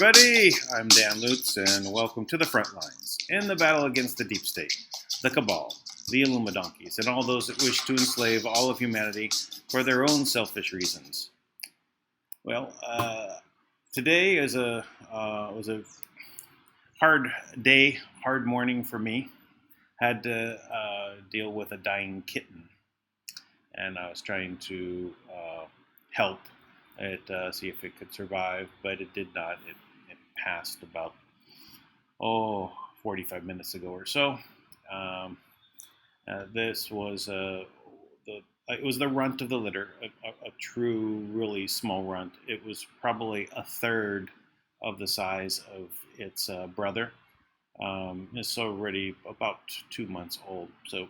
everybody. I'm Dan Lutz, and welcome to the Frontlines in the battle against the deep state, the cabal, the Illuminati, and all those that wish to enslave all of humanity for their own selfish reasons. Well, today was a hard day, hard morning for me. Had to deal with a dying kitten, and I was trying to help it, see if it could survive, but it did not. It passed about 45 minutes ago or so. This was it was the runt of the litter, a true, really small runt. It was probably a third of the size of its brother. It's already about 2 months old, so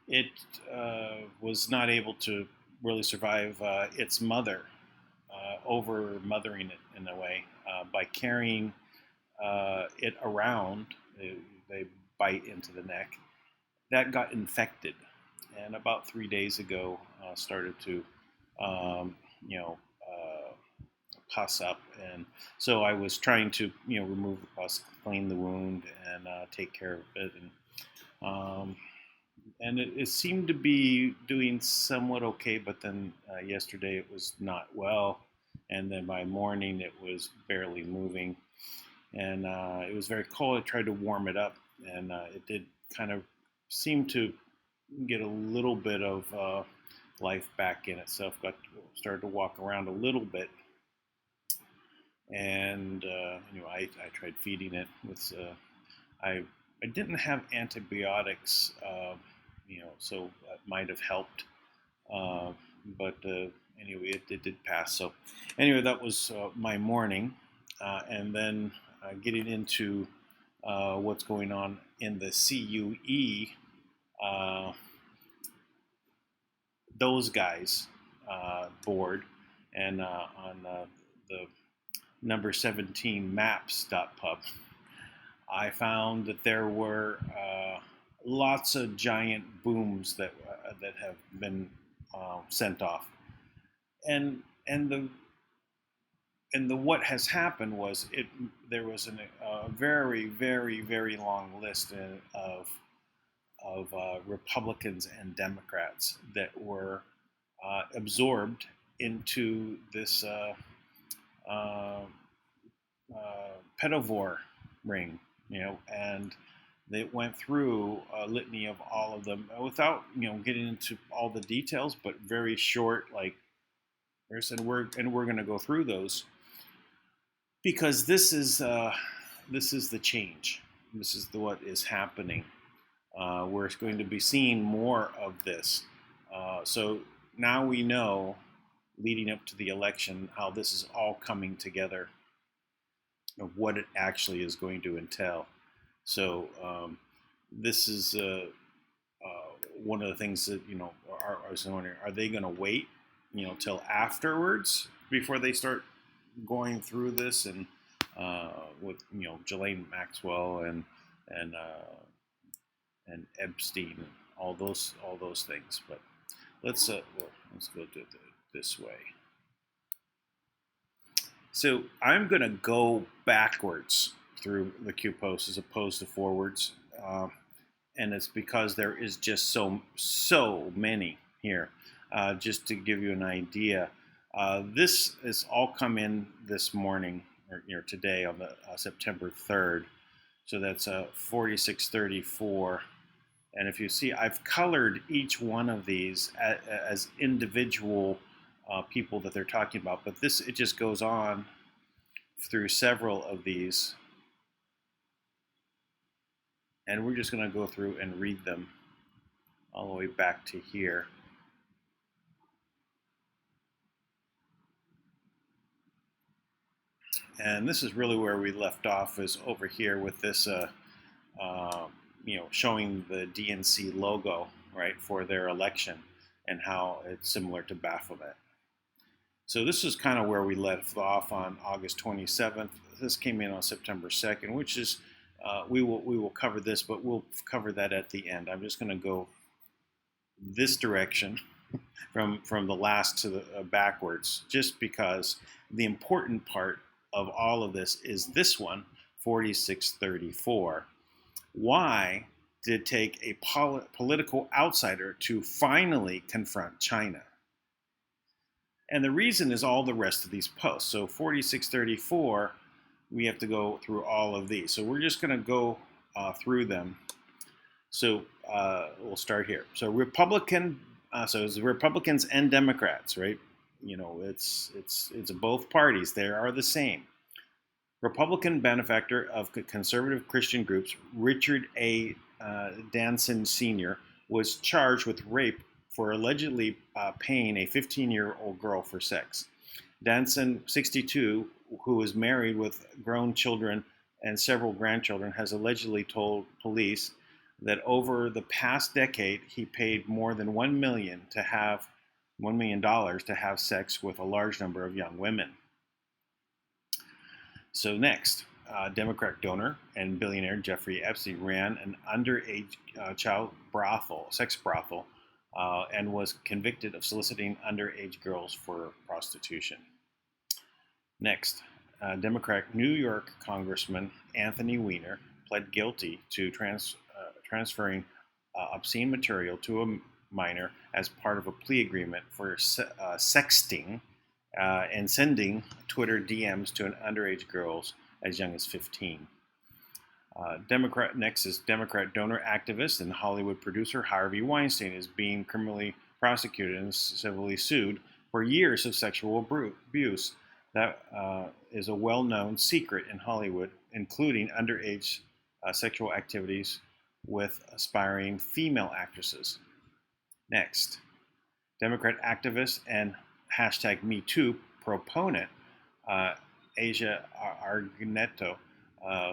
it was not able to really survive its mother, over mothering it in a way, by carrying it around. They bite into the neck. That got infected, and about 3 days ago started to, pus up, and so I was trying to, remove the pus, clean the wound, and take care of it, and it seemed to be doing somewhat okay, but then yesterday it was not well, and then by morning it was barely moving, and it was very cold. I tried to warm it up, and it did kind of seem to get a little bit of life back in itself. Started to walk around a little bit, and I tried feeding it with I didn't have antibiotics, so that might have helped. But anyway, it did pass. So anyway, that was my morning, and then getting into what's going on in the CUE. Those guys board, and on the number 17 maps.pub, I found that there were lots of giant booms that have been sent off, and the what has happened was there was a very, very, very long list of Republicans and Democrats that were absorbed into this pedivore ring, and they went through a litany of all of them without, getting into all the details, but very short, like I said, we're going to go through those because this is the change. This is what is happening. We're going to be seeing more of this. So now we know, leading up to the election, how this is all coming together, of what it actually is going to entail. So this is one of the things that, I was wondering, are they going to wait, till afterwards before they start going through this, and with Ghislaine Maxwell and Epstein and all those things. But let's go this way. So I'm going to go backwards through the Q post as opposed to forwards, and it's because there is just so many here. Just to give you an idea, this is all come in this morning, or today on the September 3rd. So that's 4634. And if you see, I've colored each one of these as individual people that they're talking about. But it just goes on through several of these. And we're just going to go through and read them all the way back to here. And this is really where we left off, is over here with this, showing the DNC logo, right, for their election, and how it's similar to Baphomet. So this is kind of where we left off on August 27th. This came in on September 2nd, which is, we will cover this, but we'll cover that at the end. I'm just going to go this direction from the last to the backwards, just because the important part of all of this is this one, 4634. Why did it take a political outsider to finally confront China? And the reason is all the rest of these posts. So 4634, we have to go through all of these. So we're just going to go through them. So we'll start here. So so it's Republicans and Democrats, right? You know, it's both parties. They are the same. Republican benefactor of conservative Christian groups, Richard A. Danson Sr., was charged with rape for allegedly paying a 15-year-old girl for sex. Danson, 62, who is married with grown children and several grandchildren, has allegedly told police that over the past decade he paid more than $1 million to have sex with a large number of young women. So next, Democrat donor and billionaire Jeffrey Epstein ran an underage sex brothel, and was convicted of soliciting underage girls for prostitution. Next, Democrat New York Congressman Anthony Weiner pled guilty to transferring obscene material to a minor as part of a plea agreement for sexting and sending Twitter DMs to an underage girls as young as 15. Next is Democrat donor activist and Hollywood producer Harvey Weinstein is being criminally prosecuted and civilly sued for years of sexual abuse. That is a well-known secret in Hollywood, including underage sexual activities with aspiring female actresses. Next, Democrat activist and #MeToo proponent Asia Argento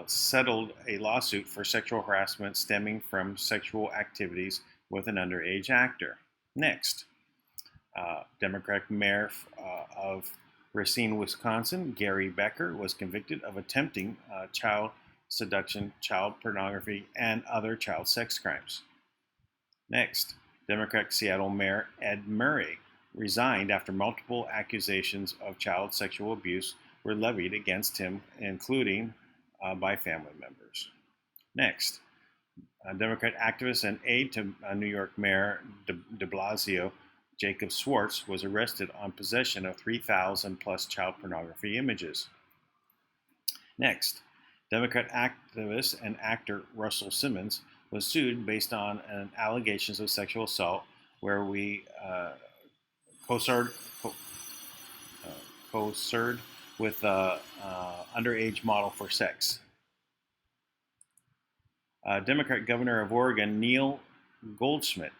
settled a lawsuit for sexual harassment stemming from sexual activities with an underage actor. Next, Democratic mayor of Racine, Wisconsin, Gary Becker, was convicted of attempting child seduction, child pornography, and other child sex crimes. Next, Democratic Seattle Mayor Ed Murray resigned after multiple accusations of child sexual abuse were levied against him, including by family members. Next, Democrat activist and aide to New York Mayor de Blasio, Jacob Schwartz, was arrested on possession of 3,000 plus child pornography images. Next, Democrat activist and actor Russell Simmons was sued based on allegations of sexual assault where we co-starred with an underage model for sex. Democrat Governor of Oregon Neil Goldschmidt,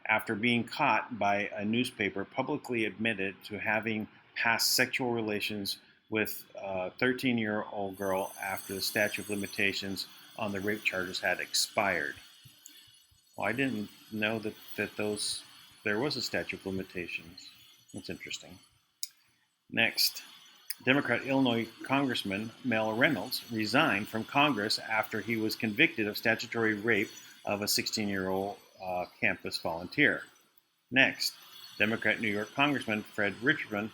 after being caught by a newspaper, publicly admitted to having past sexual relations with a 13-year-old girl after the statute of limitations on the rape charges had expired. Well, I didn't know that there was a statute of limitations. That's interesting. Next, Democrat Illinois Congressman Mel Reynolds resigned from Congress after he was convicted of statutory rape of a 16-year-old campus volunteer. Next, Democrat New York Congressman Fred Richmond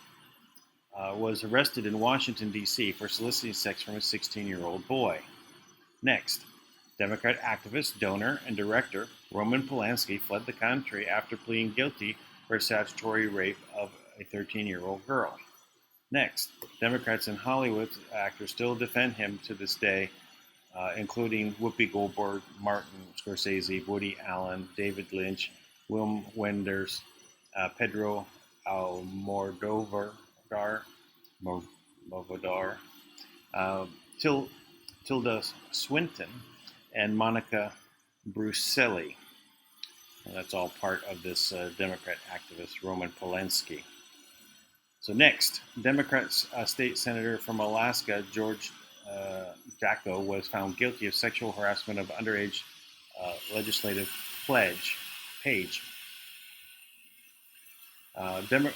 was arrested in Washington, D.C. for soliciting sex from a 16-year-old boy. Next, Democrat activist, donor, and director Roman Polanski fled the country after pleading guilty for statutory rape of a 13-year-old girl. Next, Democrats in Hollywood actors still defend him to this day, including Whoopi Goldberg, Martin Scorsese, Woody Allen, David Lynch, Wim Wenders, Pedro Almodovar, Tilda Swinton, and Monica Bruselli. And that's all part of this Democrat activist, Roman Polanski. So next, Democrat state senator from Alaska, George Jacko, was found guilty of sexual harassment of underage legislative Page.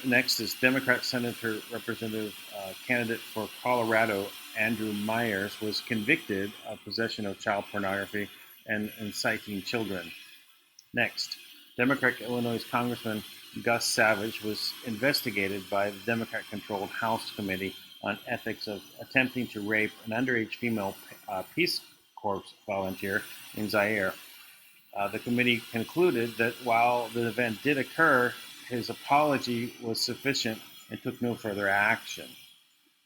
Next is Democrat Senator Representative candidate for Colorado, Andrew Myers, was convicted of possession of child pornography and inciting children. Next, Democratic Illinois Congressman Gus Savage was investigated by the Democrat-controlled House Committee on ethics of attempting to rape an underage female Peace Corps volunteer in Zaire. The committee concluded that while the event did occur, his apology was sufficient and took no further action.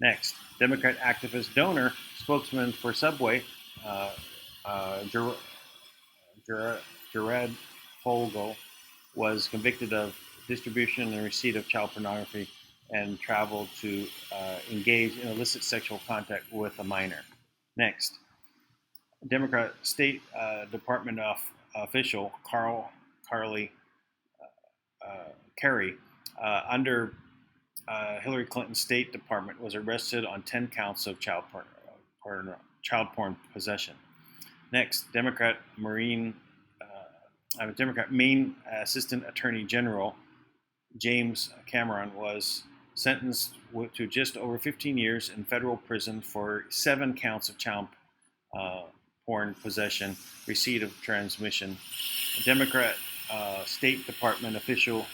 Next, Democrat activist donor, spokesman for Subway, Jared Fogle, was convicted of distribution and receipt of child pornography and traveled to engage in illicit sexual contact with a minor. Next, Democrat State Department official Carly Carey, under Hillary Clinton's State Department, was arrested on 10 counts of child porn possession. Next, Democrat Maine Assistant Attorney General James Cameron was sentenced to just over 15 years in federal prison for 7 counts of child porn possession, receipt of transmission. A Democrat State Department official,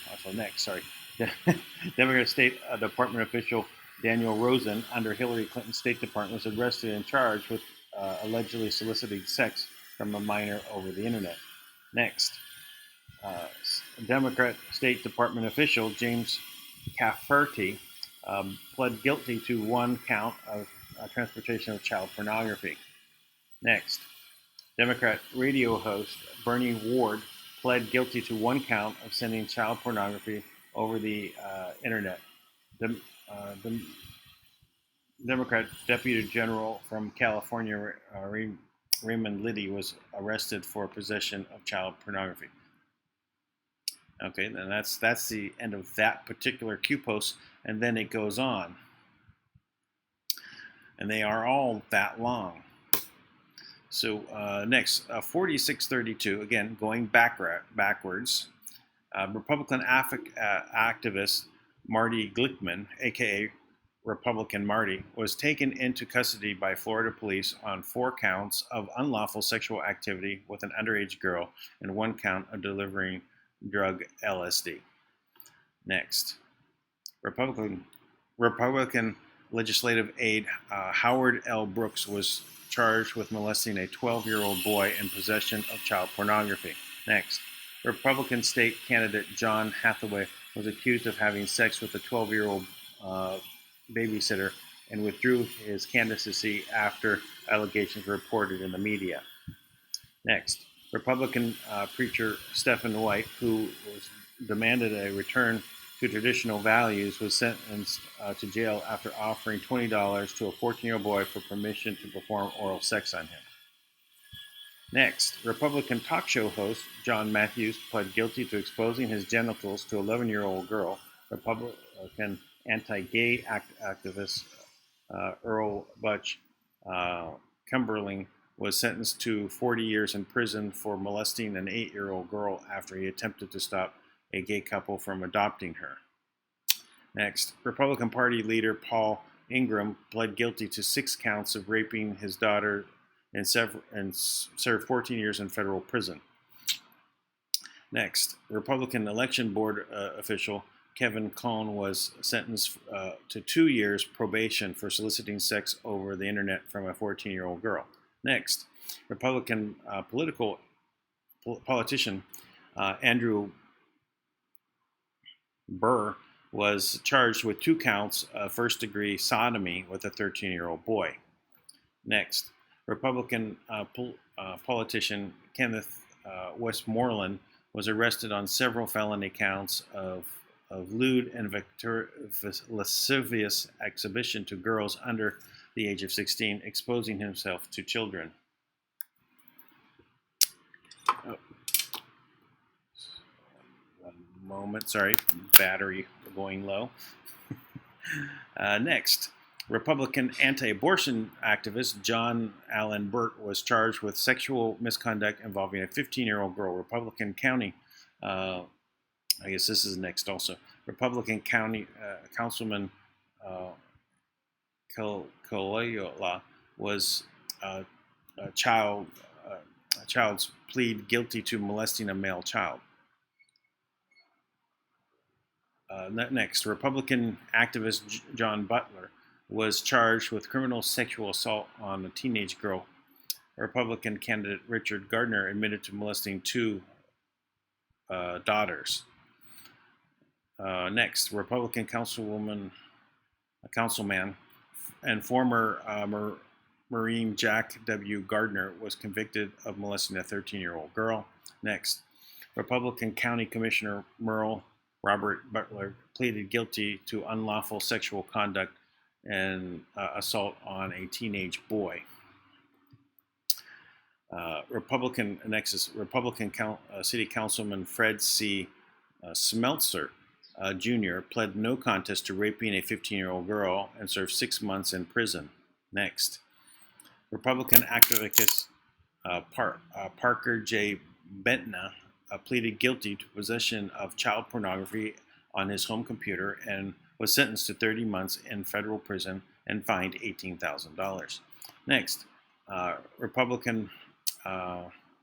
Democrat State Department official Daniel Rosen, under Hillary Clinton's State Department, was arrested and charged with allegedly soliciting sex from a minor over the internet. Next, Democrat State Department official James Cafferty pled guilty to 1 count of transportation of child pornography. Next, Democrat radio host Bernie Ward pled guilty to 1 count of sending child pornography over the internet. The Democrat Deputy General from California, Raymond Liddy, was arrested for possession of child pornography. Okay, then that's the end of that particular Q post, and then it goes on. And they are all that long. So next, 4632, again, going backwards, Republican activist Marty Glickman, aka Republican Marty, was taken into custody by Florida police on 4 counts of unlawful sexual activity with an underage girl and 1 count of delivering drug LSD. Next, Republican legislative aide Howard L. Brooks was charged with molesting a 12-year-old boy in possession of child pornography. Next, Republican state candidate John Hathaway was accused of having sex with a 12-year-old babysitter and withdrew his candidacy after allegations were reported in the media. Next, Republican preacher Stephen White, who demanded a return to traditional values, was sentenced to jail after offering $20 to a 14-year-old boy for permission to perform oral sex on him. Next, Republican talk show host John Matthews pled guilty to exposing his genitals to an 11-year-old girl. Republican anti-gay activist Earl Butch Cumberling was sentenced to 40 years in prison for molesting an 8-year-old girl after he attempted to stop a gay couple from adopting her. Next, Republican Party leader Paul Ingram pled guilty to 6 counts of raping his daughter and served 14 years in federal prison. Next, Republican Election Board official Kevin Qanon was sentenced to 2 years probation for soliciting sex over the internet from a 14-year-old girl. Next, Republican politician Andrew Burr was charged with 2 counts of first-degree sodomy with a 13-year-old boy. Next, Republican politician Kenneth Westmoreland was arrested on several felony counts of lewd and lascivious exhibition to girls under the age of 16, exposing himself to children. Oh. 1 moment, sorry, battery going low. Next, Republican anti-abortion activist John Allen Burt was charged with sexual misconduct involving a 15-year-old girl. Republican County, I guess this is next also. Republican County Councilman Kaloyola was a child's plead guilty to molesting a male child. Next, Republican activist John Butler was charged with criminal sexual assault on a teenage girl. Republican candidate Richard Gardner admitted to molesting two daughters. Next, Republican councilman and former Marine Jack W. Gardner was convicted of molesting a 13-year-old girl. Next, Republican County Commissioner Merle Robert Butler pleaded guilty to unlawful sexual conduct and assault on a teenage boy. Republican City Councilman Fred C. Smeltzer Jr. pled no contest to raping a 15-year-old girl and served 6 months in prison. Next, Republican activist Parker J. Bentna pleaded guilty to possession of child pornography on his home computer and was sentenced to 30 months in federal prison and fined $18,000. Next, Republican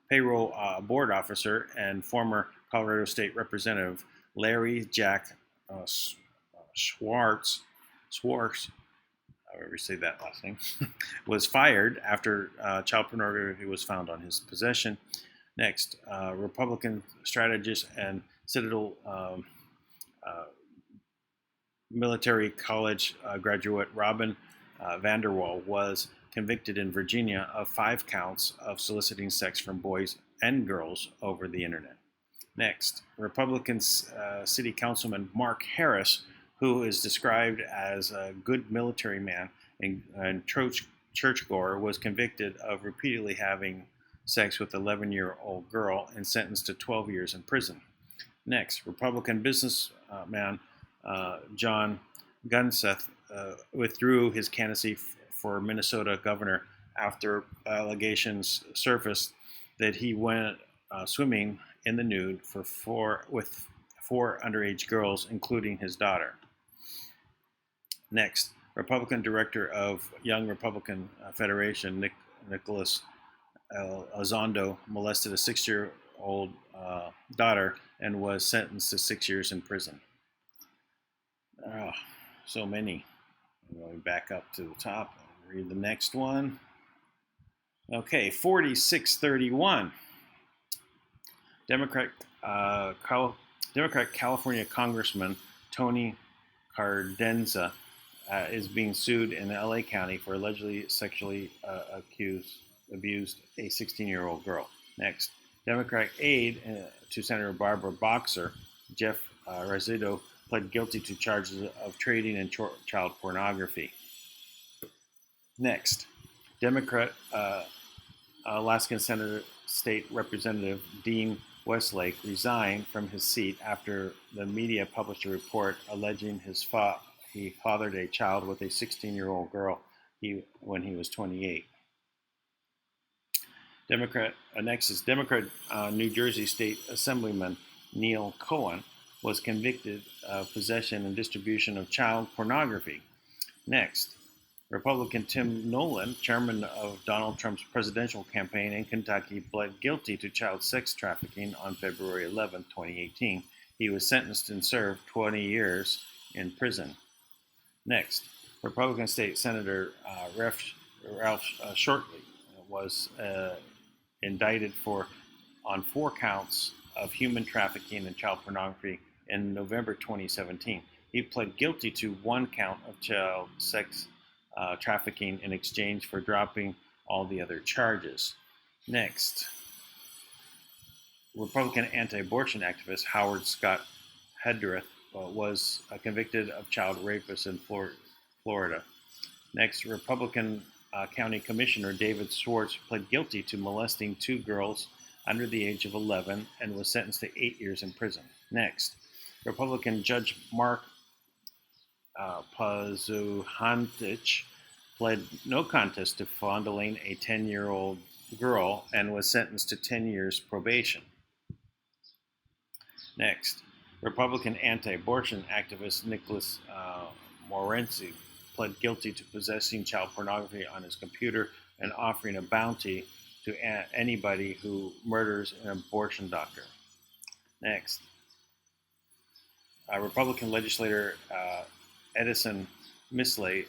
payroll board officer and former Colorado State Representative Larry Jack Schwartz, however you say that last name, was fired after child pornography was found on his possession. Next, Republican strategist and Citadel Military College graduate Robin Vanderwall was convicted in Virginia of 5 counts of soliciting sex from boys and girls over the internet. Next, Republican City Councilman Mark Harris, who is described as a good military man and churchgoer, was convicted of repeatedly having sex with an 11-year-old girl and sentenced to 12 years in prison. Next, Republican businessman John Gunseth withdrew his candidacy for Minnesota governor after allegations surfaced that he went swimming in the nude with four underage girls, including his daughter. Next, Republican director of Young Republican Federation, Nicholas Elizondo, molested a 6-year-old daughter and was sentenced to 6 years in prison. So many. I'm going back up to the top and read the next one. Okay, 4631. Democrat California Congressman Tony Cardenza is being sued in LA County for allegedly sexually abused a 16-year-old girl. Next, Democratic aide to Senator Barbara Boxer, Jeff Resido, pled guilty to charges of trading in child pornography. Next, Democrat Alaskan State Representative Dean Westlake resigned from his seat after the media published a report alleging he fathered a child with a 16-year-old girl when he was 28. Next is Democrat New Jersey State Assemblyman Neil Cohen was convicted of possession and distribution of child pornography. Next, Republican Tim Nolan, chairman of Donald Trump's presidential campaign in Kentucky, pled guilty to child sex trafficking on February 11, 2018. He was sentenced and served 20 years in prison. Next, Republican State Senator Ralph Shortley was indicted on 4 counts of human trafficking and child pornography in November 2017. He pled guilty to 1 count of child sex trafficking in exchange for dropping all the other charges. Next, Republican anti-abortion activist Howard Scott Hedreth was convicted of child rapist in Florida. Next, Republican County Commissioner David Schwartz pled guilty to molesting 2 girls under the age of 11 and was sentenced to 8 years in prison. Next, Republican Judge Mark Pazuhanich pled no contest to fondling a 10-year-old girl and was sentenced to 10 years probation. Next, Republican anti-abortion activist Nicholas Morency pled guilty to possessing child pornography on his computer and offering a bounty to anybody who murders an abortion doctor. Next, Republican legislator Edison Misley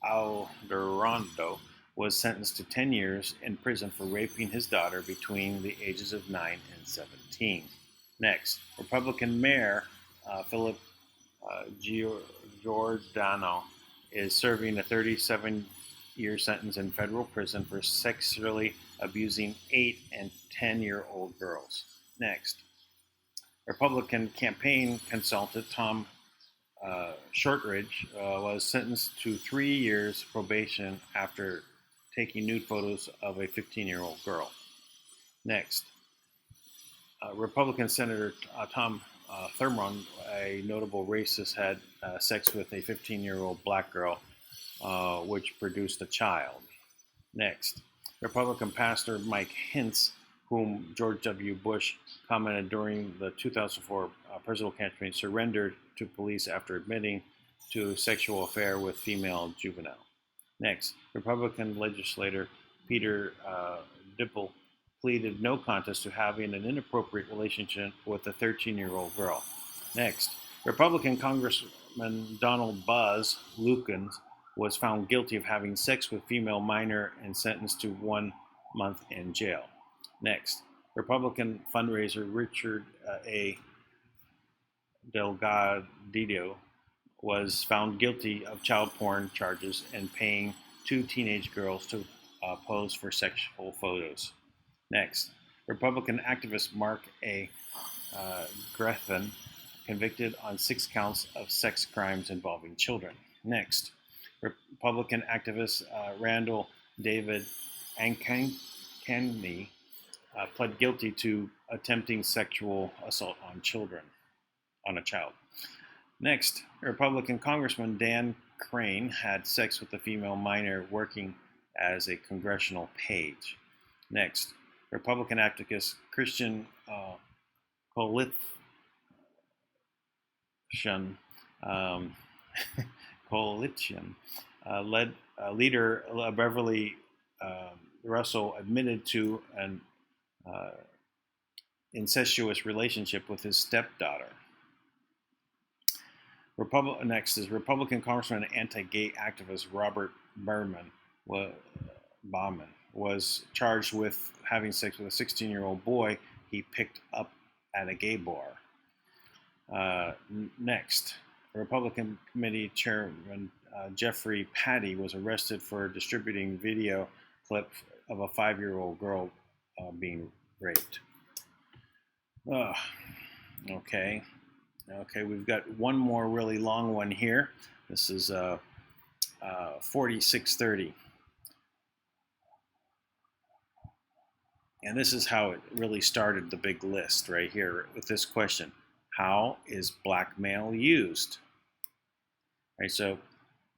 Alderano was sentenced to 10 years in prison for raping his daughter between the ages of 9 and 17. Next, Republican Mayor Philip Giordano is serving a 37-year sentence in federal prison for sexually abusing 8 and 10-year-old girls. Next, Republican campaign consultant Tom Shortridge was sentenced to 3 years probation after taking nude photos of a 15-year-old girl. Next, Republican Senator Tom Thurmond, a notable racist, had sex with a 15-year-old black girl, which produced a child. Next, Republican pastor Mike Hintz, whom George W. Bush commented during the 2004 presidential campaign, surrendered to police after admitting to a sexual affair with female juvenile. Next, Republican legislator Peter Dipple pleaded no contest to having an inappropriate relationship with a 13-year-old girl. Next, Republican Congressman Donald Buzz Lukens was found guilty of having sex with female minor and sentenced to 1 month in jail. Next, Republican fundraiser Richard A. Delgadillo was found guilty of child porn charges and paying 2 teenage girls to pose for sexual photos. Next, Republican activist Mark A. Grethen convicted on 6 counts of sex crimes involving children. Next, Republican activist Randall David Ankeny pled guilty to attempting sexual assault on a child. Next, Republican Congressman Dan Crane had sex with a female minor working as a congressional page. Next, Republican activist Christian Coalition leader Beverly Russell admitted to an incestuous relationship with his stepdaughter. Next is Republican Congressman and anti-gay activist Robert Bauman was charged with having sex with a 16-year-old boy he picked up at a gay bar. Next, Republican Committee Chairman Jeffrey Patty was arrested for distributing video clip of a 5-year-old girl being raped. Okay, we've got one more really long one here. This is 4630. And this is how it really started the big list right here with this question. How is blackmail used? Right, so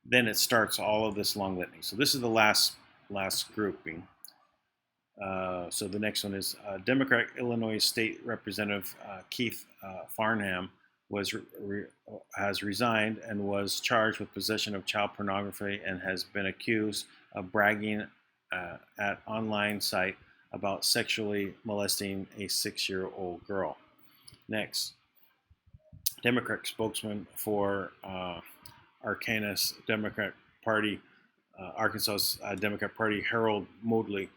then it starts all of this long litany. So this is the last grouping. So the next one is Democrat Illinois State Representative Keith Farnham has resigned and was charged with possession of child pornography and has been accused of bragging at online site about sexually molesting a 6-year-old girl. Next, Democrat spokesman for Arkansas Democrat Party Harold Moodley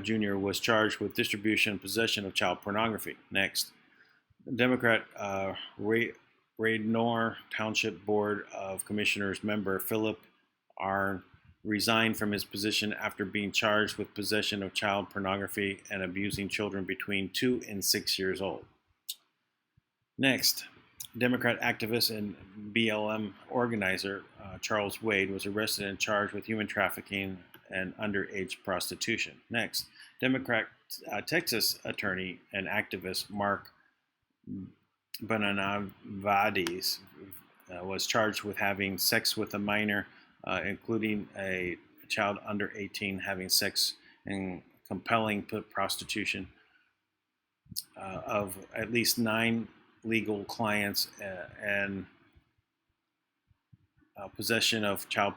Jr. was charged with distribution and possession of child pornography. Next, Democrat Radnor Township Board of Commissioners member Philip Arn resigned from his position after being charged with possession of child pornography and abusing children between 2 and 6 years old. Next, Democrat activist and BLM organizer Charles Wade was arrested and charged with human trafficking and underage prostitution. Next, Democrat Texas attorney and activist Mark Benavides was charged with having sex with a minor, including a child under 18, having sex and compelling prostitution of at least 9 legal clients and possession of child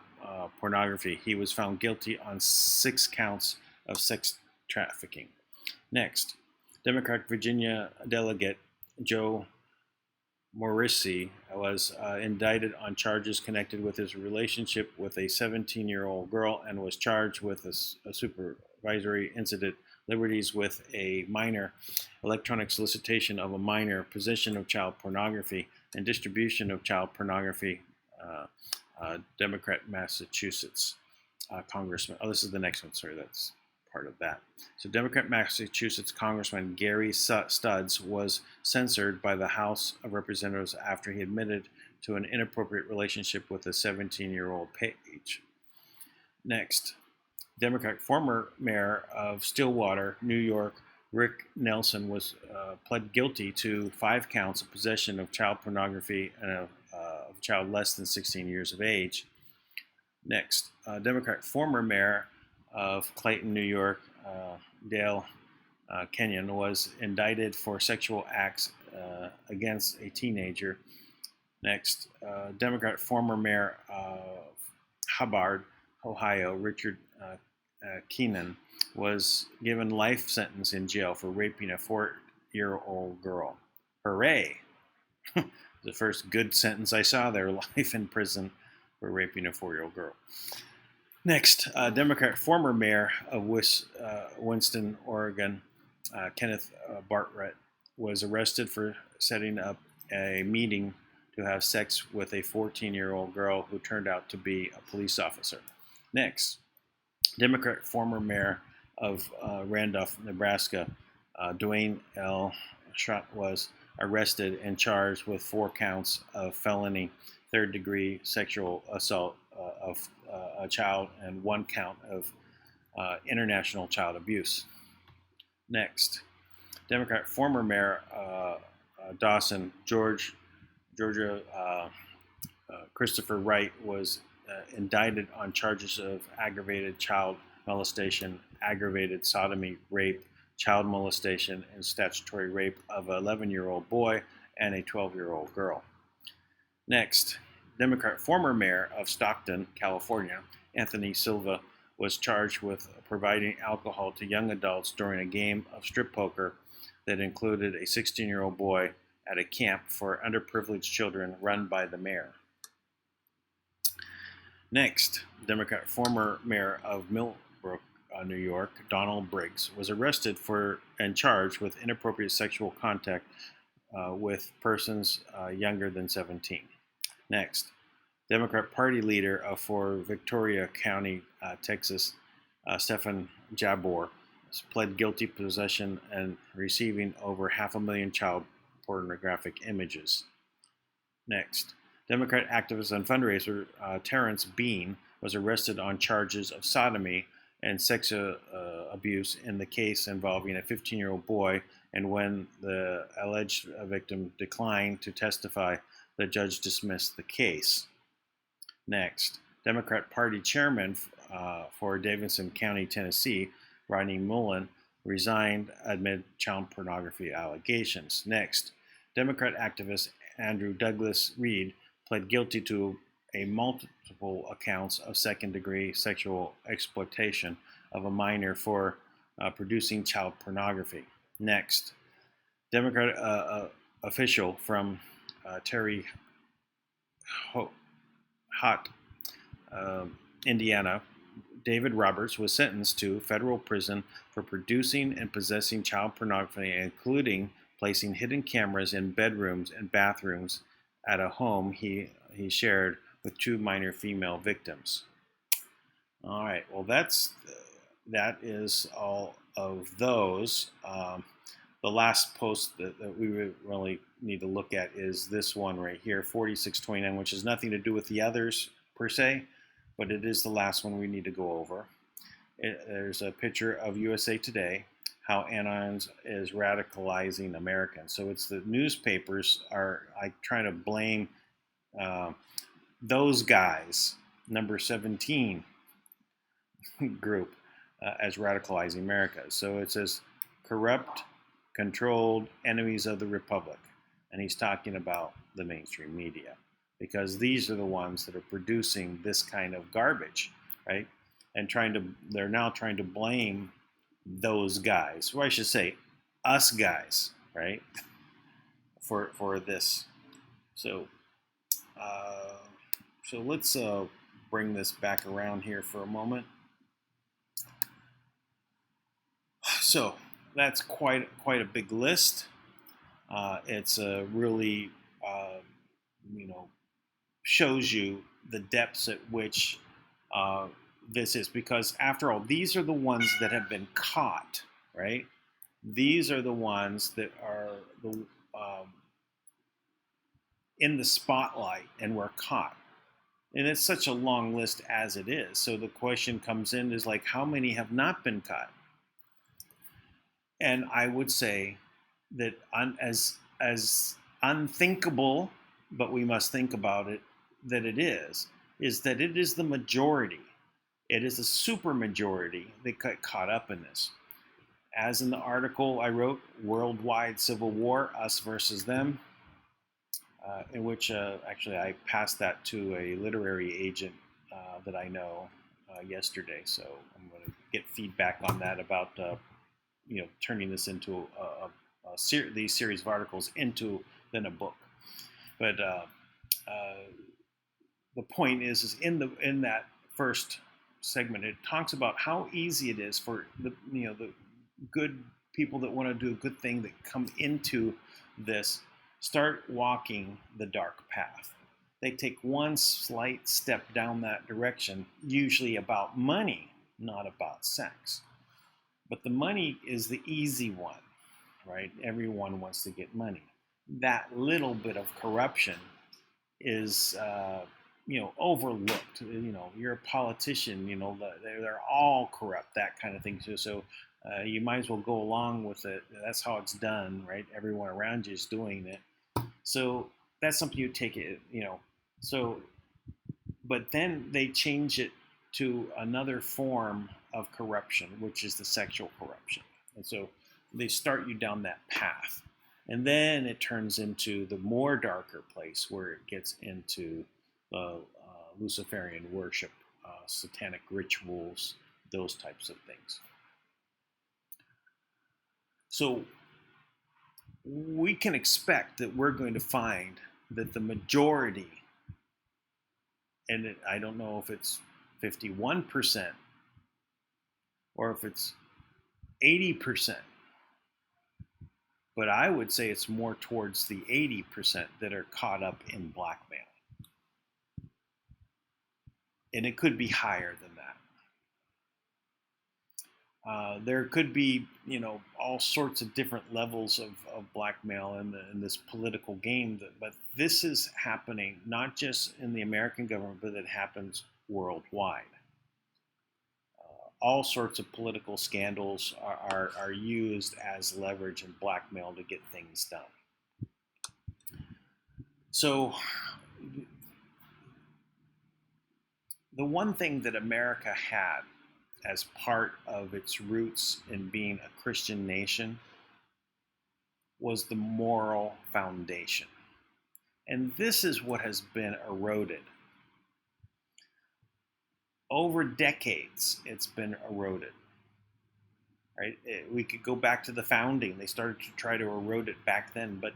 pornography. He was found guilty on 6 counts of sex trafficking. Next, Democrat Virginia delegate Joe Morrissey was indicted on charges connected with his relationship with a 17-year-old girl and was charged with a supervisory incident liberties with a minor, electronic solicitation of a minor, possession of child pornography, and distribution of child pornography. Democrat, Massachusetts Congressman. Oh, this is the next one. Sorry, that's part of that. So, Democrat Massachusetts Congressman Gary Studs was censored by the House of Representatives after he admitted to an inappropriate relationship with a 17-year-old page. Next, Democrat former mayor of Stillwater, New York, Rick Nelson, was pled guilty to 5 counts of possession of child pornography and of a child less than 16 years of age. Next, Democrat former mayor of Clayton, New York, Dale Qanon, was indicted for sexual acts against a teenager. Next, Democrat former mayor of Hubbard, Ohio, Richard Qanon, was given life sentence in jail for raping a 4-year-old girl. Hooray! The first good sentence I saw there, life in prison for raping a 4-year-old girl. Next, Democrat former mayor of Winston, Oregon, Kenneth Bartlett, was arrested for setting up a meeting to have sex with a 14-year-old girl who turned out to be a police officer. Next, Democrat former mayor of Randolph, Nebraska, Dwayne L. Schott, was arrested and charged with 4 counts of felony third-degree sexual assault of a child and 1 count of international child abuse. Next, Democrat former mayor Dawson, Georgia, Christopher Wright, was indicted on charges of aggravated child molestation, aggravated sodomy, rape, child molestation, and statutory rape of an 11-year-old boy and a 12-year-old girl. Next, Democrat former mayor of Stockton, California, Anthony Silva, was charged with providing alcohol to young adults during a game of strip poker that included a 16-year-old boy at a camp for underprivileged children run by the mayor. Next, Democrat former mayor of Millbrook, New York, Donald Briggs, was arrested for and charged with inappropriate sexual contact with persons younger than 17. Next, Democrat Party leader for Victoria County, Texas, Stephen Jabor, pled guilty to possession and receiving over 500,000 child pornographic images. Next, Democrat activist and fundraiser Terrence Bean was arrested on charges of sodomy and sex abuse in the case involving a 15-year-old boy, and when the alleged victim declined to testify, the judge dismissed the case. Next, Democrat Party chairman for Davidson County, Tennessee, Rodney Mullen, resigned amid child pornography allegations. Next, Democrat activist Andrew Douglas Reed pled guilty to a multiple accounts of second-degree sexual exploitation of a minor for producing child pornography. Next, Democrat official from Terre Haute, Indiana, David Roberts, was sentenced to federal prison for producing and possessing child pornography, including placing hidden cameras in bedrooms and bathrooms at a home he shared with 2 minor female victims. All right, well, that is all of those. The last post that we would really need to look at is this one right here, 4629, which has nothing to do with the others per se, but it is the last one we need to go over. There's a picture of USA Today, how ANON is radicalizing Americans. So it's the newspapers are trying to blame those guys, number 17 group, as radicalizing America. So it says corrupt, controlled enemies of the Republic. And he's talking about the mainstream media, because these are the ones that are producing this kind of garbage, right? And they're now trying to blame those guys, or I should say us guys, right, for this So, uh, so let's bring this back around here for a moment. So that's quite a big list. It's a really, you know, shows you the depths at which this is, because after all, these are the ones that have been caught, right? These are the ones that are the in the spotlight and were caught. And it's such a long list as it is. So the question comes in is like, how many have not been caught? And I would say that as unthinkable, but we must think about it, that it is that it is the majority. It is a super majority that got caught up in this. As in the article I wrote, Worldwide Civil War, Us versus Them, in which actually I passed that to a literary agent that I know yesterday. So I'm going to get feedback on that about turning this into these series of articles into then a book. But the point is in that first segment, it talks about how easy it is for the good people that want to do a good thing that come into this, start walking the dark path. They take one slight step down that direction, usually about money, not about sex. But the money is the easy one, right? Everyone wants to get money. That little bit of corruption is, overlooked. You're a politician. They're all corrupt. That kind of thing. So you might as well go along with it. That's how it's done, right? Everyone around you is doing it. So that's something you take it. So, but then they change it to another form of corruption, which is the sexual corruption. And so they start you down that path. And then it turns into the more darker place where it gets into Luciferian worship, satanic rituals, those types of things. So we can expect that we're going to find that the majority, and I don't know if it's 51% or if it's 80%, but I would say it's more towards the 80% that are caught up in blackmail. And it could be higher than that. There could be, all sorts of different levels of blackmail in this political game, but this is happening not just in the American government, but it happens worldwide. All sorts of political scandals are used as leverage and blackmail to get things done. So the one thing that America had as part of its roots in being a Christian nation was the moral foundation. And this is what has been eroded. Over decades, it's been eroded. Right? We could go back to the founding. They started to try to erode it back then, but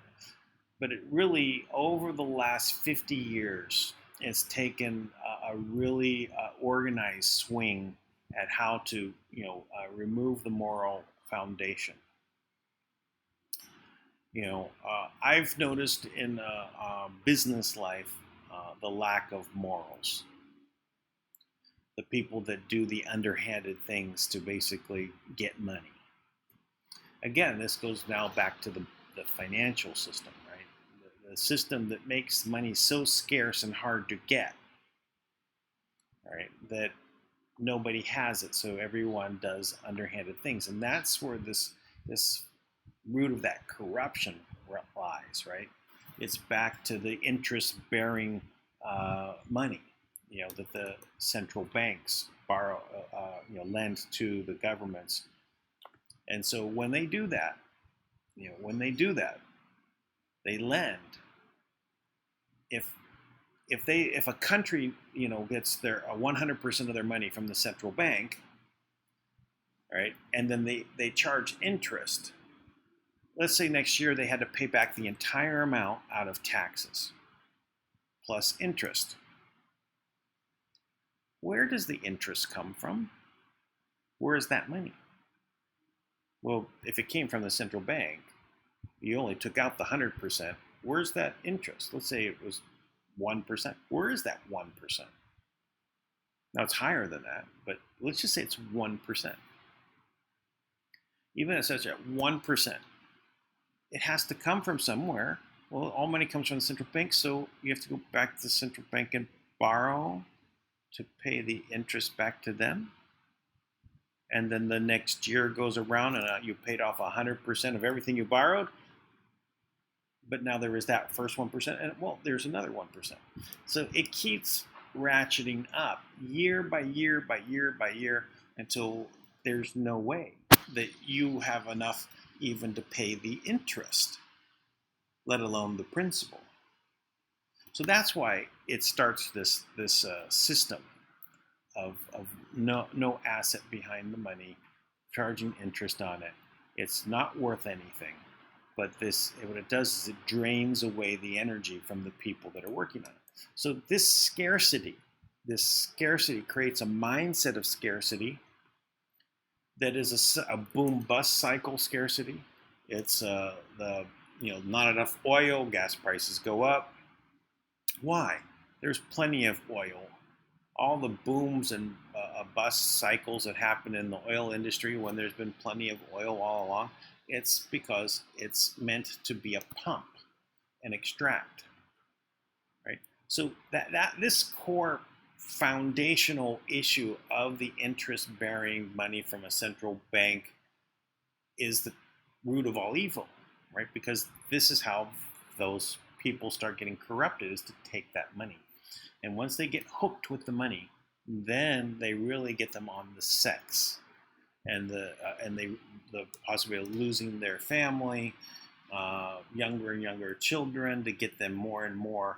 it really, over the last 50 years, it's taken a really organized swing at how to, remove the moral foundation. I've noticed in business life the lack of morals. The people that do the underhanded things to basically get money. Again, this goes now back to the financial system, right? The system that makes money so scarce and hard to get, right? That nobody has it, so everyone does underhanded things, and that's where this root of that corruption lies, right? It's back to the interest-bearing money, that the central banks borrow, lend to the governments, and so when they do that, they lend. If a country gets their 100% of their money from the central bank, right, and then they charge interest. Let's say next year they had to pay back the entire amount out of taxes. plus interest. Where does the interest come from? Where is that money? Well, if it came from the central bank, you only took out the 100%. Where's that interest? Let's say it was 1%. Where is that 1%? Now it's higher than that, but let's just say it's 1%. Even at such at 1%, it has to come from somewhere. Well, all money comes from the central bank, so you have to go back to the central bank and borrow to pay the interest back to them. And then the next year goes around and you paid off 100% of everything you borrowed. But now there is that first 1%, and well, there's another 1%. So it keeps ratcheting up year by year by year by year until there's no way that you have enough even to pay the interest, let alone the principal. So that's why it starts this system of no asset behind the money, charging interest on it. It's not worth anything, but what it does is it drains away the energy from the people that are working on it. So this scarcity creates a mindset of scarcity that is a boom-bust cycle scarcity. It's not enough oil, gas prices go up. Why? There's plenty of oil. All the booms and bust cycles that happen in the oil industry when there's been plenty of oil all along, it's because it's meant to be a pump and extract, right? So this core foundational issue of the interest-bearing money from a central bank is the root of all evil, right? Because this is how those people start getting corrupted, is to take that money. And once they get hooked with the money, then they really get them on the sex and the possibility of losing their family, younger and younger children, to get them more and more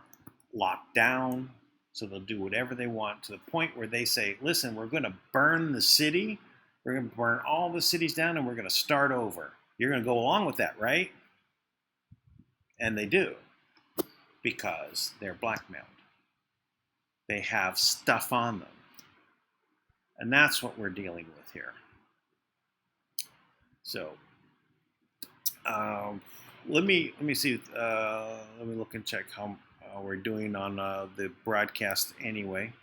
locked down. So they'll do whatever they want, to the point where they say, listen, we're going to burn the city. We're going to burn all the cities down and we're going to start over. You're going to go along with that, right? And they do, because they're blackmailed. They have stuff on them. And that's what we're dealing with here. So let me see. Let me look and check how we're doing on the broadcast anyway.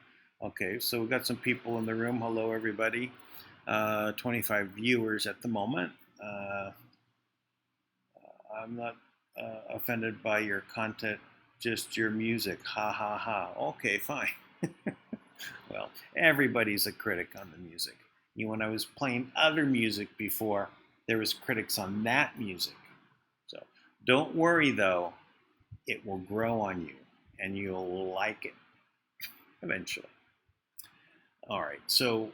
Okay, so we've got some people in the room. Hello, everybody. 25 viewers at the moment. I'm not offended by your content, just your music. Ha ha ha. Okay, fine. Well, everybody's a critic on the music. When I was playing other music before, there was critics on that music. So don't worry, though. It will grow on you, and you'll like it eventually. All right, so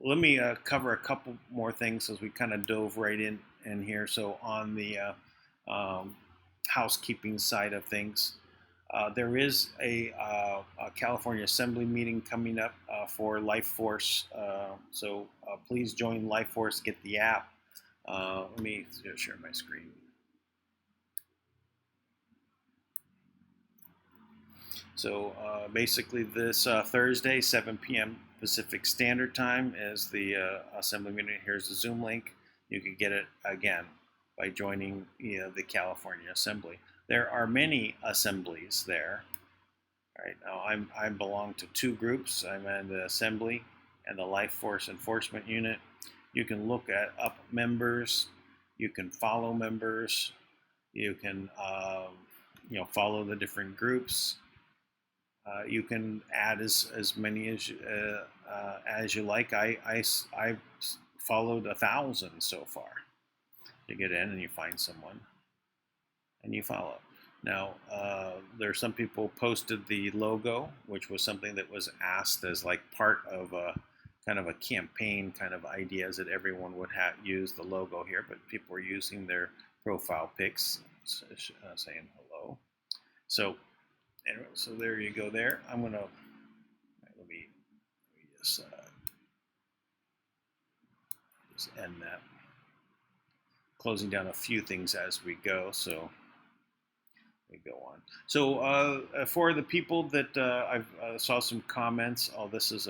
let me cover a couple more things as we kind of dove right in here. So on the housekeeping side of things, there is a California Assembly meeting coming up for Life Force. So please join Life Force, get the app. Let me share my screen. So basically this Thursday, 7 p.m. Pacific Standard Time is the Assembly meeting. Here's the Zoom link. You can get it again by joining the California Assembly. There are many assemblies there. All right, now I belong to two groups. I'm in the Assembly and the Life Force Enforcement Unit. You can look up members. You can follow members. You can follow the different groups. You can add as many as you like. I've followed 1,000 so far. You get in and you find someone and you follow. Now, there are some people posted the logo, which was something that was asked as like part of a kind of a campaign kind of ideas that everyone would use the logo here, but people were using their profile pics, saying hello. So anyway, so there you go there. I'm going to, let me just end that. Closing down a few things as we go. So we go on. So for the people that I saw some comments, oh, this is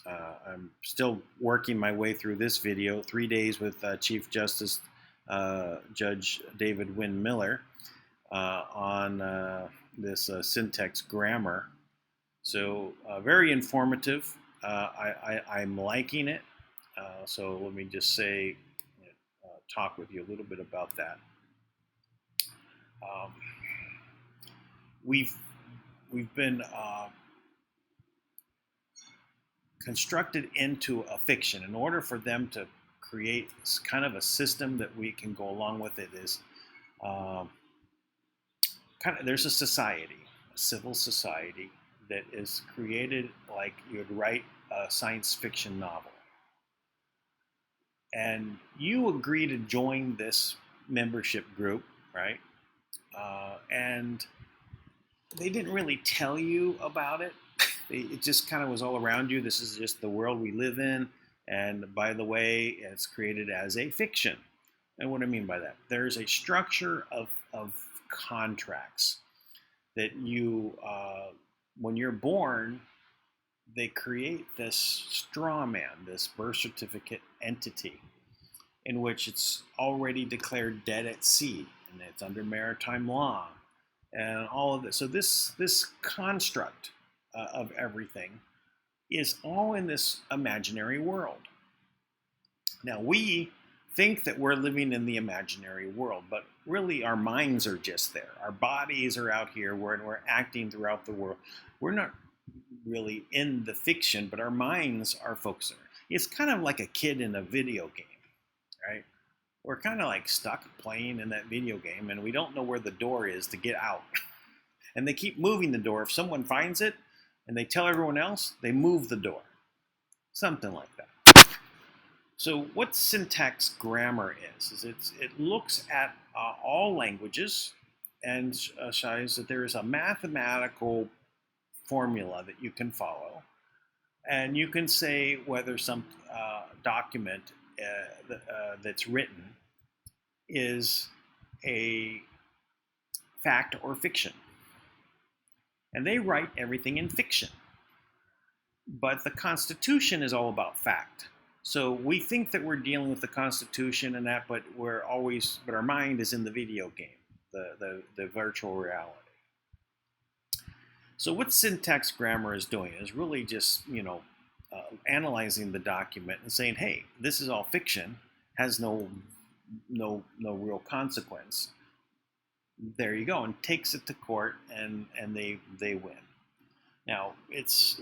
I'm still working my way through this video. 3 days with Chief Justice Judge David Wynn Miller on this syntax grammar. So very informative. I'm liking it. So let me just say, talk with you a little bit about that. We've been constructed into a fiction. In order for them to create kind of a system that we can go along with, it is there's a society, a civil society that is created like you would write a science fiction novel. And you agree to join this membership group, right? And they didn't really tell you about it. It just kind of was all around you. This is just the world we live in. And by the way, it's created as a fiction. And what do I mean by that? There's a structure of contracts that you, when you're born, they create this straw man, this birth certificate entity, in which it's already declared dead at sea, and it's under maritime law, and all of this. So this construct of everything is all in this imaginary world. Now we think that we're living in the imaginary world, but really our minds are just there. Our bodies are out here, we're acting throughout the world. We're not really in the fiction, but our minds are focused there. It's kind of like a kid in a video game, right? We're kind of like stuck playing in that video game, and we don't know where the door is to get out. And they keep moving the door. If someone finds it and they tell everyone else, they move the door. Something like that. So what syntax grammar is it looks at all languages and shows that there is a mathematical formula that you can follow, and you can say whether some document that's written is a fact or fiction. And they write everything in fiction. But the Constitution is all about fact. So we think that we're dealing with the Constitution and that, but our mind is in the video game, the virtual reality. So what syntax grammar is doing is really just, analyzing the document and saying, hey, this is all fiction, has no real consequence. There you go, and takes it to court, and they win. Now it's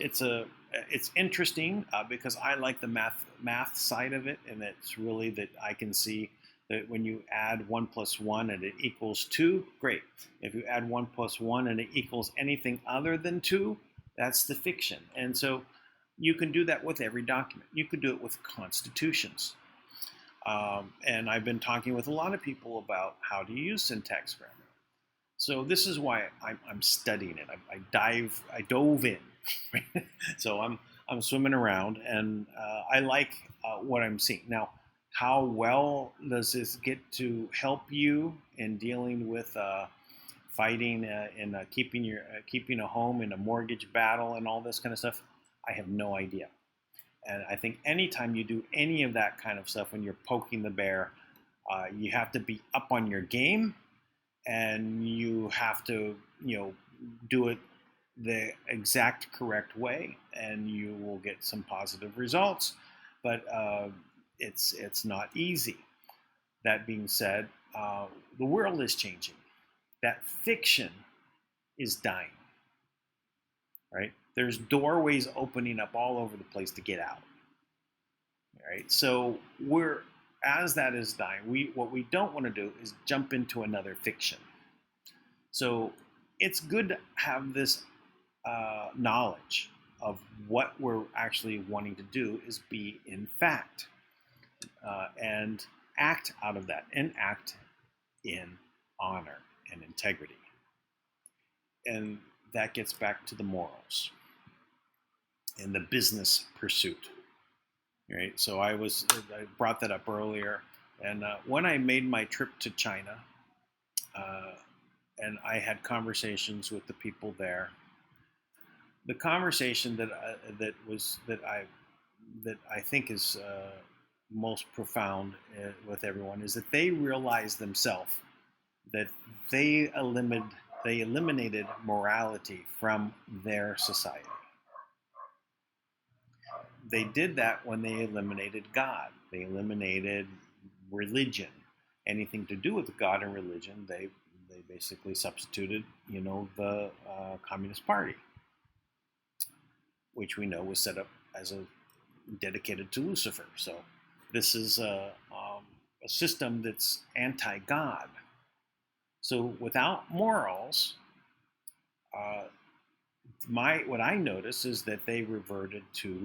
interesting because I like the math side of it, and it's really that I can see that when you add 1 + 1 and it equals 2, great. If you add 1 + 1 and it equals anything other than 2, that's the fiction. And so you can do that with every document. You could do it with constitutions. And I've been talking with a lot of people about how to use syntax grammar. So this is why I'm studying it. I dove in. So I'm swimming around, and I like what I'm seeing. Now, how well does this get to help you in dealing with fighting and keeping a home in a mortgage battle and all this kind of stuff? I have no idea. And I think anytime you do any of that kind of stuff, when you're poking the bear, you have to be up on your game, and you have to, do it the exact correct way, and you will get some positive results. But it's not easy. That being said, the world is changing. That fiction is dying, right? There's doorways opening up all over the place to get out, right? So as that is dying, what we don't want to do is jump into another fiction. So it's good to have this knowledge of what we're actually wanting to do is be in fact, and act out of that, and act in honor and integrity. And that gets back to the morals and the business pursuit. Right? So I brought that up earlier, and when I made my trip to China, and I had conversations with the people there. The conversation that I think is most profound with everyone is that they realized themselves that they eliminated morality from their society. They did that when they eliminated God. They eliminated religion. Anything to do with God and religion, they basically substituted, the Communist Party, which we know was set up as dedicated to Lucifer. So this is a system that's anti-God. So without morals, what I notice is that they reverted to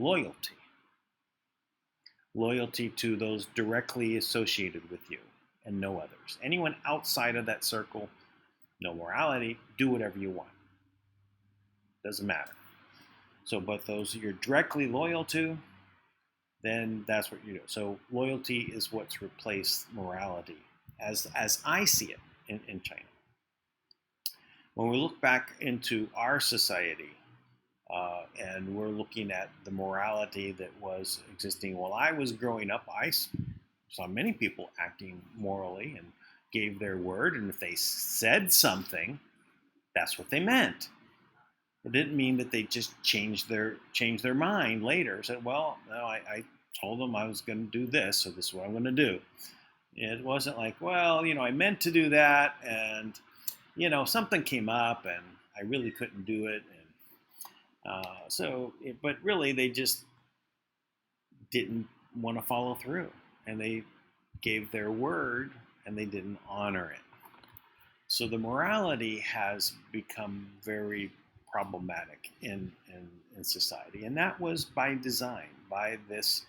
loyalty to those directly associated with you and no others. Anyone outside of that circle, no morality, do whatever you want. Doesn't matter. So, but those you're directly loyal to, then that's what you do. So loyalty is what's replaced morality, as I see it in China. When we look back into our society, and we're looking at the morality that was existing while I was growing up, I saw many people acting morally and gave their word, and if they said something, that's what they meant. It didn't mean that they just changed their mind later. Said, well, no, I told them I was going to do this, so this is what I'm going to do. It wasn't like, well, I meant to do that, and something came up, and I really couldn't do it, and but really they just didn't want to follow through, and they gave their word, and they didn't honor it. So the morality has become very problematic in society, and that was by design, by this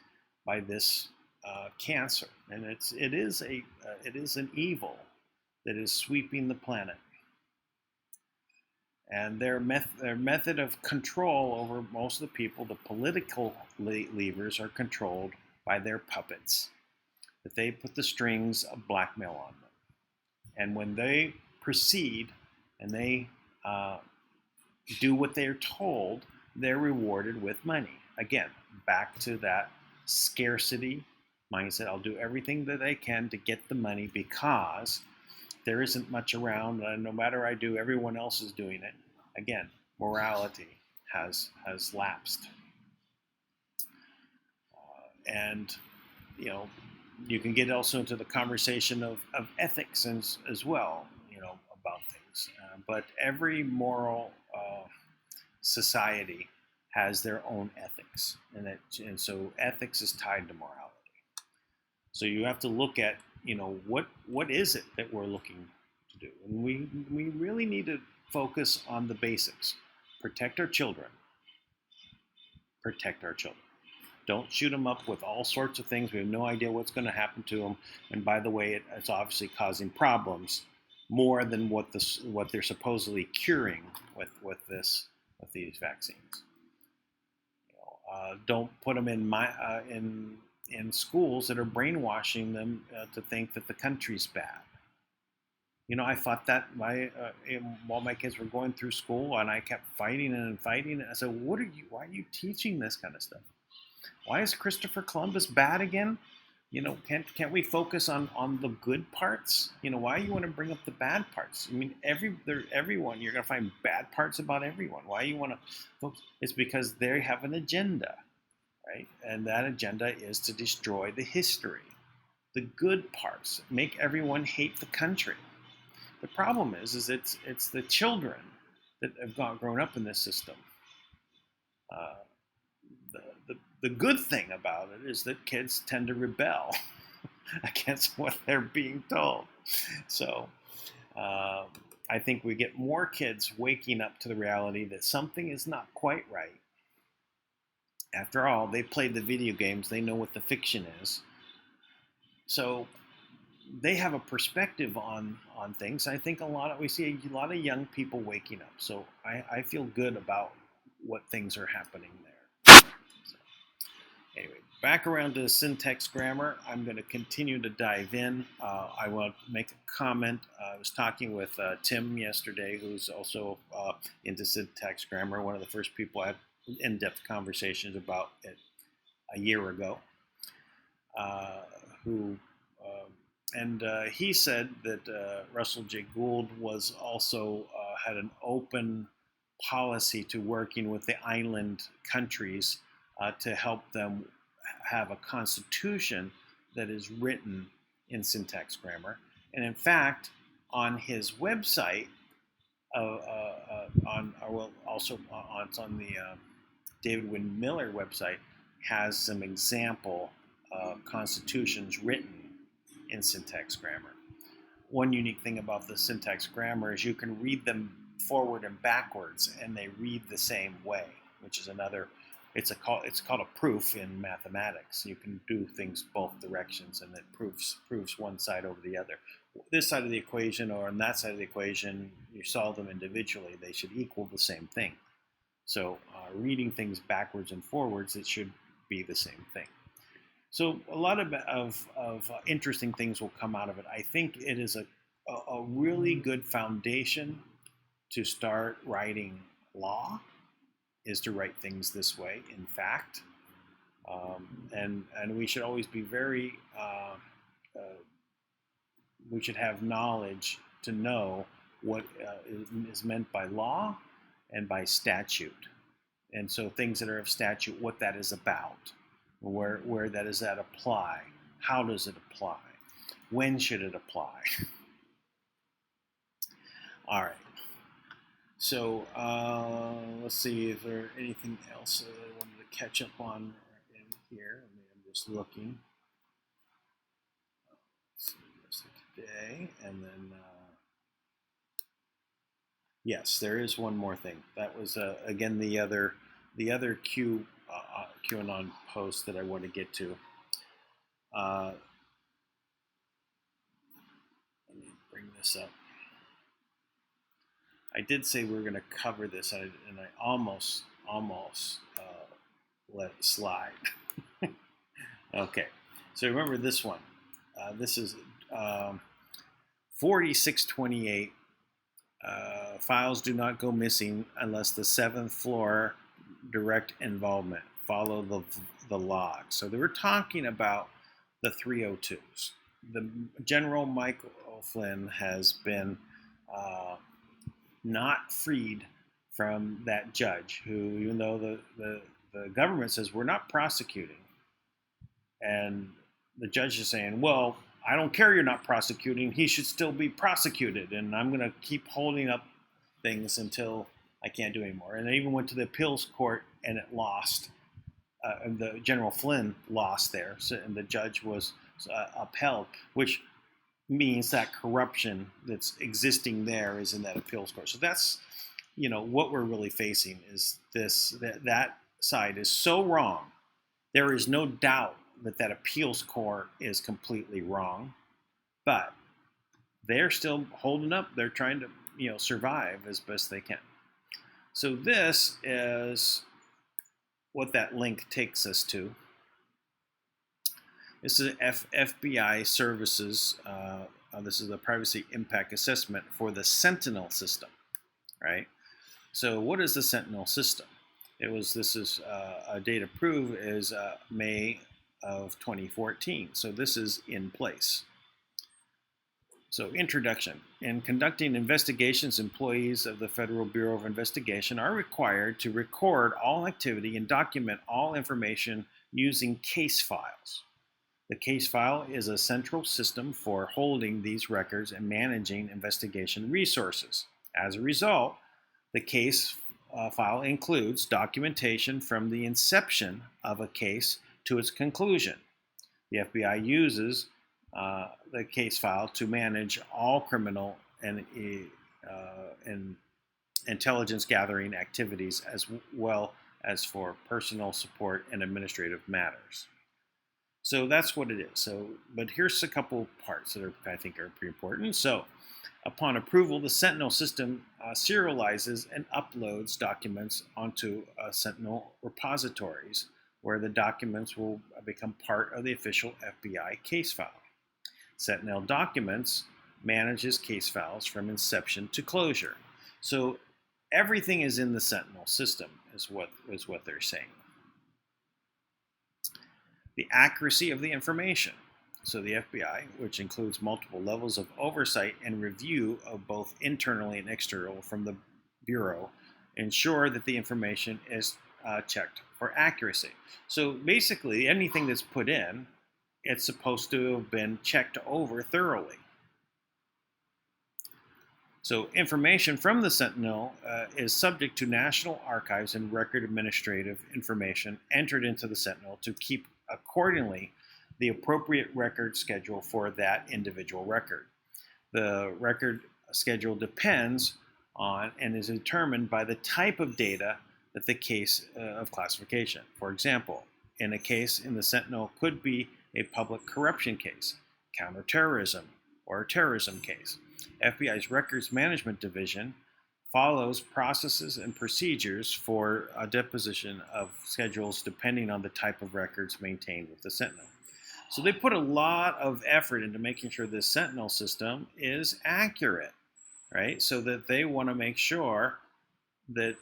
cancer, and it is an evil that is sweeping the planet. And their method of control over most of the people, the political levers, are controlled by their puppets. That they put the strings of blackmail on them, and when they proceed and they do what they're told, they're rewarded with money. Again, back to that scarcity mindset. I'll do everything that I can to get the money because there isn't much around, and no matter I do, everyone else is doing it. Again, morality has lapsed. And, you can get also into the conversation of ethics as well, about things. But every moral society has their own ethics, and so ethics is tied to morality. So you have to look at, what is it that we're looking to do, and we really need to focus on the basics. Protect our children. Protect our children. Don't shoot them up with all sorts of things. We have no idea what's going to happen to them. And by the way, it's obviously causing problems more than what they're supposedly curing with these vaccines. Don't put them in schools that are brainwashing them to think that the country's bad. I thought that while my kids were going through school, and I kept fighting and fighting. I said, why are you teaching this kind of stuff? Why is Christopher Columbus bad again? Can't we focus on the good parts? Why you want to bring up the bad parts? I mean, everyone, you're going to find bad parts about everyone. Why you want to focus? It's because they have an agenda, right? And that agenda is to destroy the history, the good parts, make everyone hate the country. The problem is it's the children that have grown up in this system. The good thing about it is that kids tend to rebel against what they're being told. So I think we get more kids waking up to the reality that something is not quite right. After all, they played the video games. They know what the fiction is. So they have a perspective on things. I think we see a lot of young people waking up. So I feel good about what things are happening there. So, Anyway, back around to syntax grammar. I'm going to continue to dive in. I want to make a comment. I was talking with Tim yesterday, who's also into syntax grammar, one of the first people I had in-depth conversations about it a year ago, he said that Russell J. Gould was also had an open policy to working with the island countries to help them have a constitution that is written in syntax grammar. And in fact, on his website, it's on the David Wynn Miller website, has some example constitutions written in syntax grammar. One unique thing about the syntax grammar is you can read them forward and backwards, and they read the same way, which is another. It's called a proof in mathematics. You can do things both directions, and it proves one side over the other. This side of the equation or on that side of the equation, you solve them individually. They should equal the same thing. So reading things backwards and forwards, it should be the same thing. So a lot of interesting things will come out of it. I think it is a really good foundation to start writing law, is to write things this way, in fact. And we should always be very, we should have knowledge to know what is meant by law and by statute. And so things that are of statute, what that is about, where that is that apply, how does it apply, when should it apply. All right. So let's see if there's anything else that I wanted to catch up on in here. I mean, I'm just looking. Let's see today, and then yes, there is one more thing. That was again the other QAnon post that I want to get to. Let me bring this up. I did say we were going to cover this, and I almost let it slide. Okay, so remember this one. This is 4628. Files do not go missing unless the 7th floor direct involvement. Follow the log. So they were talking about the 302s. The General Michael Flynn has been not freed from that judge who, even though the government says we're not prosecuting, and the judge is saying, well, I don't care you're not prosecuting, he should still be prosecuted, and I'm going to keep holding up things until I can't do anymore. And they even went to the appeals court and it lost. The General Flynn lost there, and the judge was upheld, which means that corruption that's existing there is in that appeals court. So that's, what we're really facing is that side is so wrong. There is no doubt that appeals court is completely wrong, but they're still holding up. They're trying to, survive as best they can. So this is what that link takes us to. This is FBI services. This is the privacy impact assessment for the Sentinel system, right? So what is the Sentinel system? This is a date approved is May of 2014. So this is in place. So introduction. In conducting investigations, employees of the Federal Bureau of Investigation are required to record all activity and document all information using case files. The case file is a central system for holding these records and managing investigation resources. As a result, the case file includes documentation from the inception of a case to its conclusion. The FBI uses the case file to manage all criminal and intelligence gathering activities, as well as for personal support and administrative matters. So that's what it is. But here's a couple parts that I think are pretty important. So upon approval, the Sentinel system serializes and uploads documents onto Sentinel repositories where the documents will become part of the official FBI case file. Sentinel Documents manages case files from inception to closure. So everything is in the Sentinel system, is what they're saying. The accuracy of the information. So the FBI, which includes multiple levels of oversight and review of both internally and external from the Bureau, ensure that the information is checked for accuracy. So basically, anything that's put in, it's supposed to have been checked over thoroughly. So information from the Sentinel is subject to National Archives and Record Administrative information entered into the Sentinel to keep accordingly the appropriate record schedule for that individual record. The record schedule depends on and is determined by the type of data that the case of classification. For example, in a case in the Sentinel could be a public corruption case, counterterrorism, or a terrorism case. FBI's Records Management Division follows processes and procedures for a deposition of schedules depending on the type of records maintained with the Sentinel. So they put a lot of effort into making sure this Sentinel system is accurate, right? So that they want to make sure that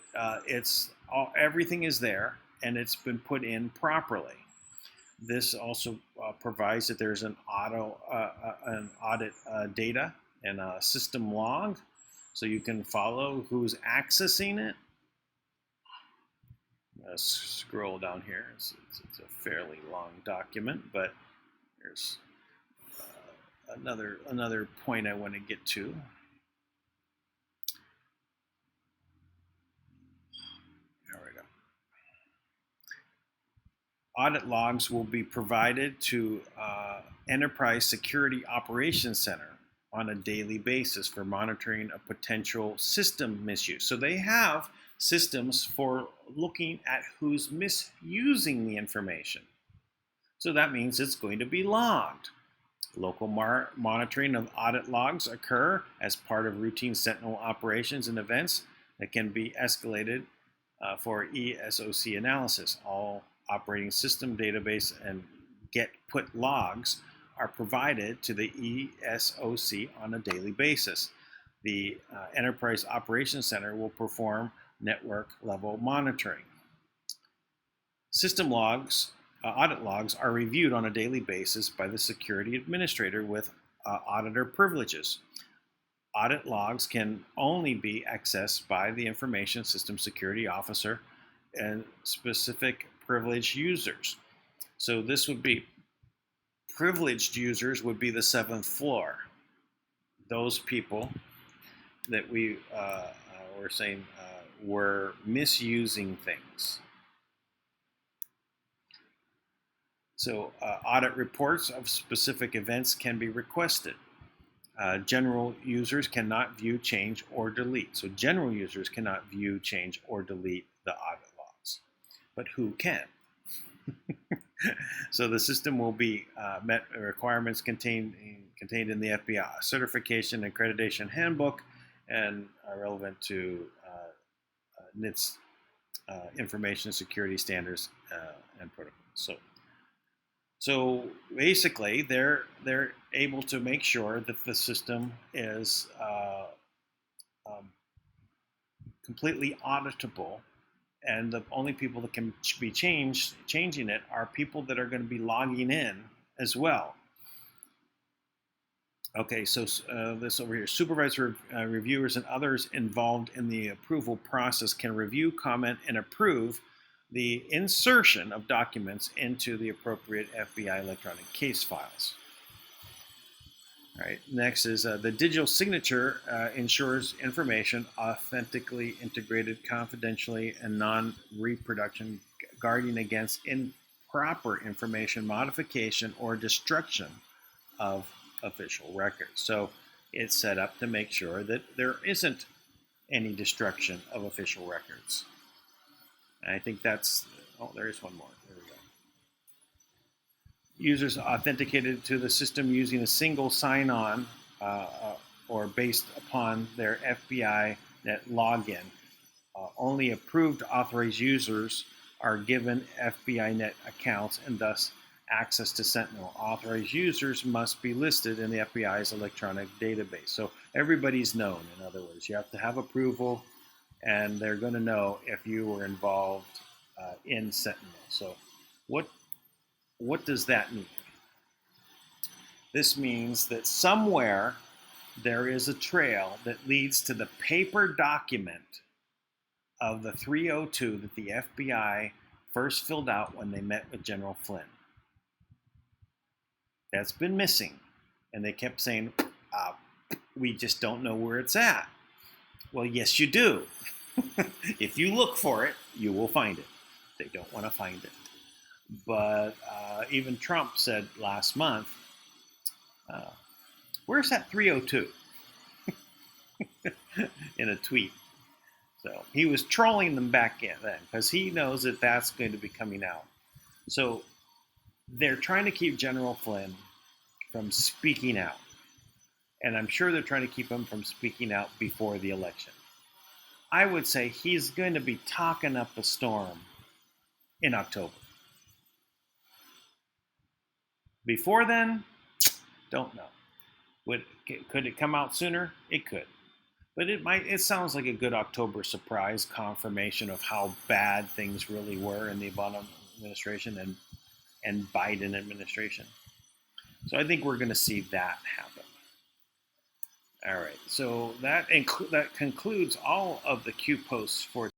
everything is there and it's been put in properly. This also provides that there's an audit data and a system log, so you can follow who's accessing it. Let's scroll down here. It's a fairly long document, but there's another point I want to get to. There we go. Audit logs will be provided to Enterprise Security Operations Center on a daily basis for monitoring a potential system misuse. So they have systems for looking at who's misusing the information. So that means it's going to be logged. Local monitoring of audit logs occur as part of routine Sentinel operations and events that can be escalated for ESOC analysis. All operating system database and get put logs are provided to the ESOC on a daily basis. The Enterprise Operations Center will perform network level monitoring. System logs, audit logs are reviewed on a daily basis by the security administrator with auditor privileges. Audit logs can only be accessed by the information system security officer and specific privileged users. So this would be privileged users would be the 7th floor. Those people that we were saying were misusing things. So audit reports of specific events can be requested. General users cannot view, change, or delete. So general users cannot view, change, or delete the audit logs. But who can? So the system will be met requirements contained in the FBI Certification and Accreditation Handbook and are relevant to NIST information security standards and protocols. So basically, they're able to make sure that the system is completely auditable. And the only people that can be changing it are people that are going to be logging in as well. Okay, so this over here, supervisor reviewers and others involved in the approval process can review, comment, and approve the insertion of documents into the appropriate FBI electronic case files. All right, next is the digital signature ensures information authentically integrated, confidentially, and non-reproduction, guarding against improper information modification or destruction of official records. So it's set up to make sure that there isn't any destruction of official records. And I think that's, oh, there is one more. There we go. Users authenticated to the system using a single sign-on or based upon their FBI net login. Only approved authorized users are given FBI-net accounts and thus access to Sentinel. Authorized users must be listed in the FBI's electronic database. So everybody's known, in other words. You have to have approval, and they're going to know if you were involved in Sentinel. So what does that mean? This means that somewhere there is a trail that leads to the paper document of the 302 that the FBI first filled out when they met with General Flynn. That's been missing. And they kept saying, we just don't know where it's at. Well, yes, you do. If you look for it, you will find it. They don't want to find it. But even Trump said last month, where's that 302? In a tweet. So he was trolling them back in then because he knows that that's going to be coming out. So they're trying to keep General Flynn from speaking out. And I'm sure they're trying to keep him from speaking out before the election. I would say he's going to be talking up a storm in October. Before then, don't know. Could it come out sooner? It could. But it sounds like a good October surprise confirmation of how bad things really were in the Obama administration and Biden administration. So I think we're going to see that happen. All right, so that concludes all of the Q posts for